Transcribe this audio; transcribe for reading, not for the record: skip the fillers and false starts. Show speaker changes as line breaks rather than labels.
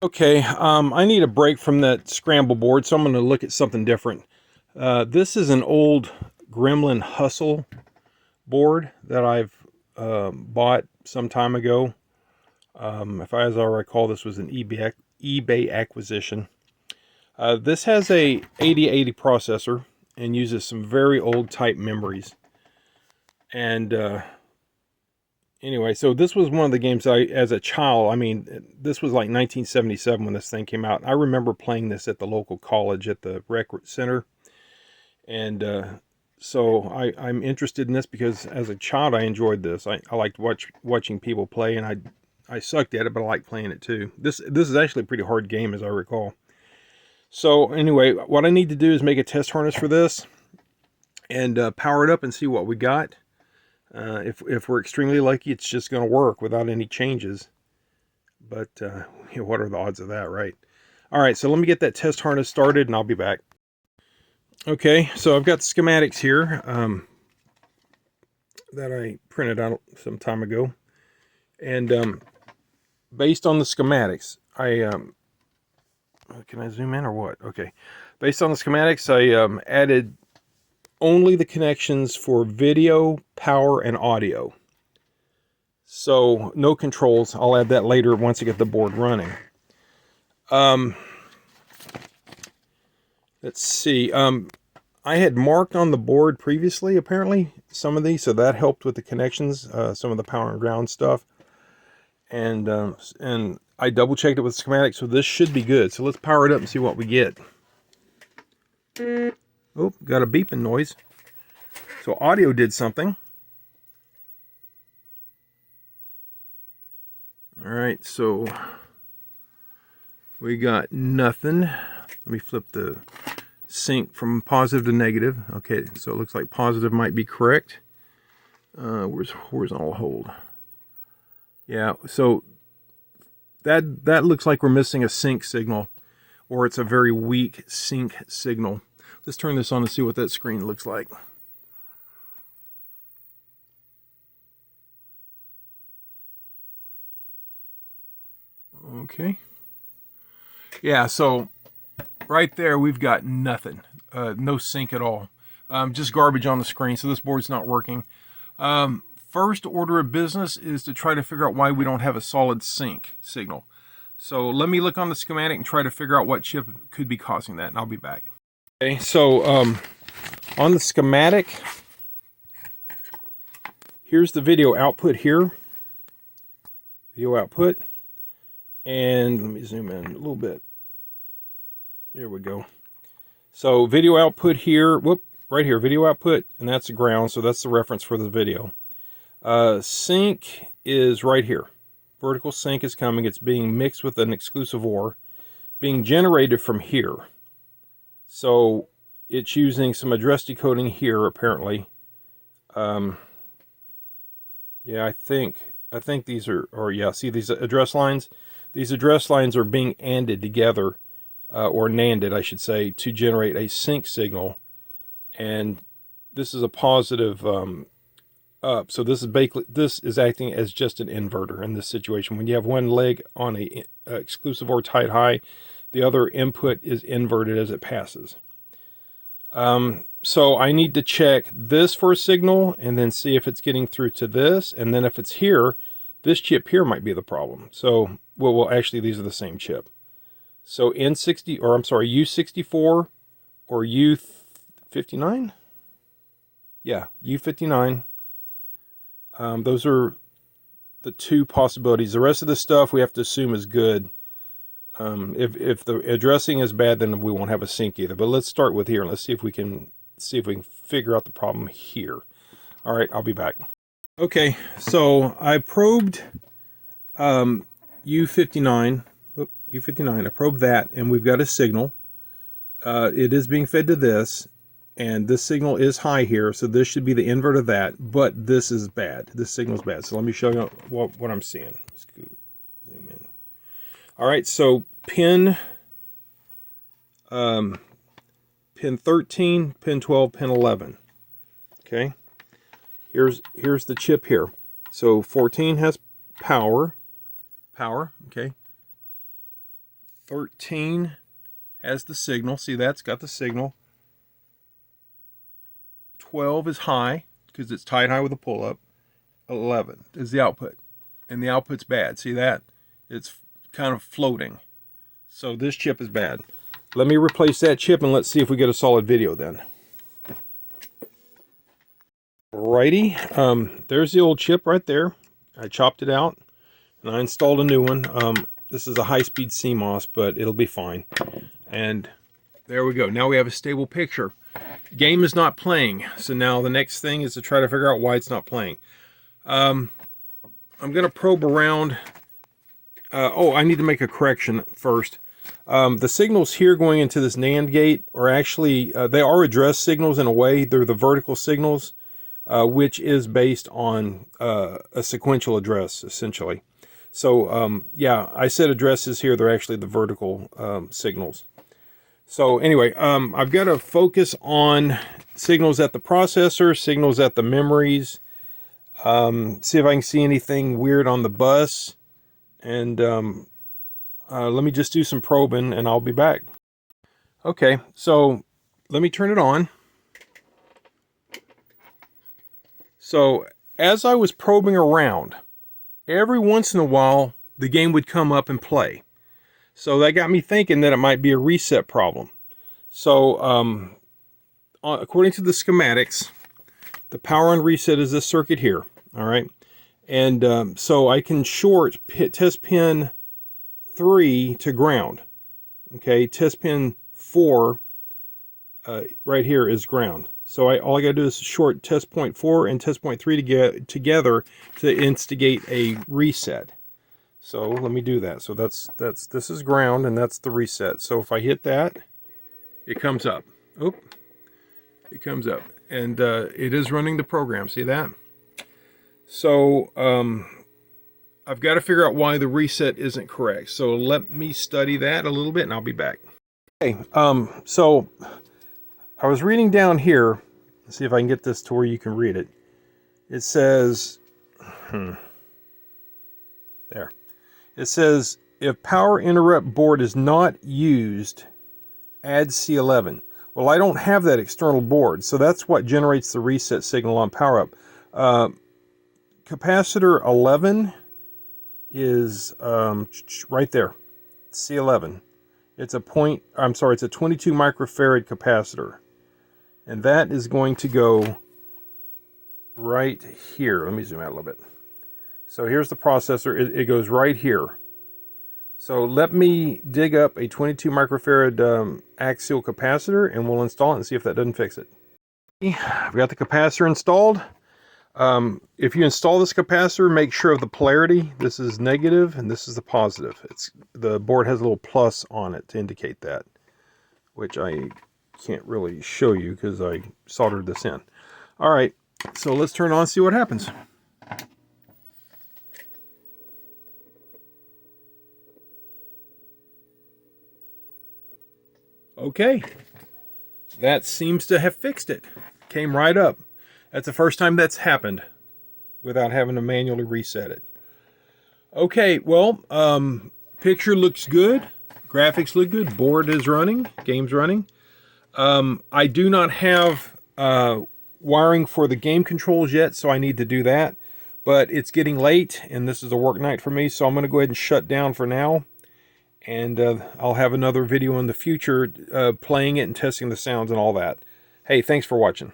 Okay, I need a break from that scramble board, so I'm going to look at something different. This is an old Gremlin Hustle board that I've bought some time ago. As I recall, this was an eBay acquisition. This has a 8080 processor and uses some very old type memories. And anyway, so this was one of the games as a child, I mean, this was like 1977 when this thing came out. I remember playing this at the local college at the rec center. And so I'm interested in this because as a child, I enjoyed this. I liked watching people play, and I sucked at it, but I liked playing it too. This is actually a pretty hard game, as I recall. So anyway, what I need to do is make a test harness for this and power it up and see what we got. If we're extremely lucky, it's just going to work without any changes. But what are the odds of that, right? All right, so let me get that test harness started, and I'll be back. Okay, so I've got the schematics here that I printed out some time ago. And based on the schematics, can I zoom in or what? Okay. Based on the schematics, I added only the connections for video, power, and audio. So no controls. I'll add that later once I get the board running. Let's see. I had marked on the board previously, apparently, some of these, so that helped with the connections, some of the power and ground stuff. And I double checked it with schematics, so this should be good. So let's power it up and see what we get. Oh, got a beeping noise. So audio did something. All right, so we got nothing. Let me flip the sync from positive to negative. Okay, so it looks like positive might be correct. Where's horizontal hold? Yeah, so that looks like we're missing a sync signal, or it's a very weak sync signal. Let's turn this on and see what that screen looks like. Okay. Yeah, so right there we've got nothing. No sync at all. Just garbage on the screen, so this board's not working. First order of business is to try to figure out why we don't have a solid sync signal. So let me look on the schematic and try to figure out what chip could be causing that, and I'll be back. Okay, so on the schematic, here's the video output here. Video output. And let me zoom in a little bit. There we go. So video output here, right here, video output, and that's the ground, so that's the reference for the video. Sync is right here. Vertical sync is coming. It's being mixed with an exclusive OR, being generated from here. So it's using some address decoding here, apparently. Yeah, I think these are yeah, see these address lines? These address lines are being ANDed together, or NANDed, I should say, to generate a sync signal. And this is a positive up. So this is acting as just an inverter in this situation. When you have one leg on a exclusive or tight high, the other input is inverted as it passes. So I need to check this for a signal and then see if it's getting through to this. And then if it's here, this chip here might be the problem. So, well, actually, these are the same chip. So U64 or U59? Yeah, U59. Those are the two possibilities. The rest of the stuff we have to assume is good. If the addressing is bad, then we won't have a sync either. But let's start with here and let's see if we can figure out the problem here. All right, I'll be back. Okay, so I probed U59. I probed that, and we've got a signal. It is being fed to this, and this signal is high here, so this should be the invert of that, but this is bad. This signal is bad. So let me show you what I'm seeing. Let's go zoom in. All right, so pin 13, pin 12, pin 11. Okay, here's the chip here. So 14 has power. Okay. 13 has the signal. See, that's got the signal. 12 is high because it's tied high with a pull-up. 11 is the output, and the output's bad. See that? It's kind of floating. So this chip is bad. Let me replace that chip and let's see if we get a solid video then. Alrighty, there's the old chip right there. I chopped it out and I installed a new one. This is a high-speed CMOS, but it'll be fine. And there we go. Now we have a stable picture. Game is not playing, so now the next thing is to try to figure out why it's not playing. I'm going to probe around. Oh, I need to make a correction first. The signals here going into this NAND gate are actually, they are address signals in a way. They're the vertical signals, which is based on a sequential address, essentially. So, yeah, I said addresses here. They're actually the vertical signals. So anyway, I've got to focus on signals at the processor, signals at the memories, see if I can see anything weird on the bus, and let me just do some probing and I'll be back. Okay, so let me turn it on. So as I was probing around, every once in a while the game would come up and play. So that got me thinking that it might be a reset problem. So according to the schematics, the power on reset is this circuit here. All right. And so I can short test pin 3 to ground. Okay. Test pin 4 right here is ground. So all I got to do is short test point 4 and test point 3 together to instigate a reset. So let me do that. So this is ground and that's the reset. So if I hit that, it comes up. Oop, it comes up, and it is running the program. See that? So I've got to figure out why the reset isn't correct. So let me study that a little bit, and I'll be back. Okay. So I was reading down here. Let's see if I can get this to where you can read it. It says, there. It says, if power interrupt board is not used, add C11. Well, I don't have that external board, so that's what generates the reset signal on power up. Capacitor 11 is right there, C11. It's a it's a 22 microfarad capacitor. And that is going to go right here. Let me zoom out a little bit. So here's the processor. It goes right here. So let me dig up a 22 microfarad axial capacitor and we'll install it and see if that doesn't fix it. I've got the capacitor installed. If you install this capacitor, make sure of the polarity. This is negative and this is the positive. The board has a little plus on it to indicate that, which I can't really show you because I soldered this in. All right, so let's turn it on and see what happens. Okay, that seems to have fixed it. Came right up. That's the first time that's happened without having to manually reset it. Okay, well, picture looks good. Graphics look good. Board is running. Game's running. I do not have wiring for the game controls yet, so I need to do that. But it's getting late, and this is a work night for me, so I'm going to go ahead and shut down for now. And I'll have another video in the future playing it and testing the sounds and all that. Hey, thanks for watching.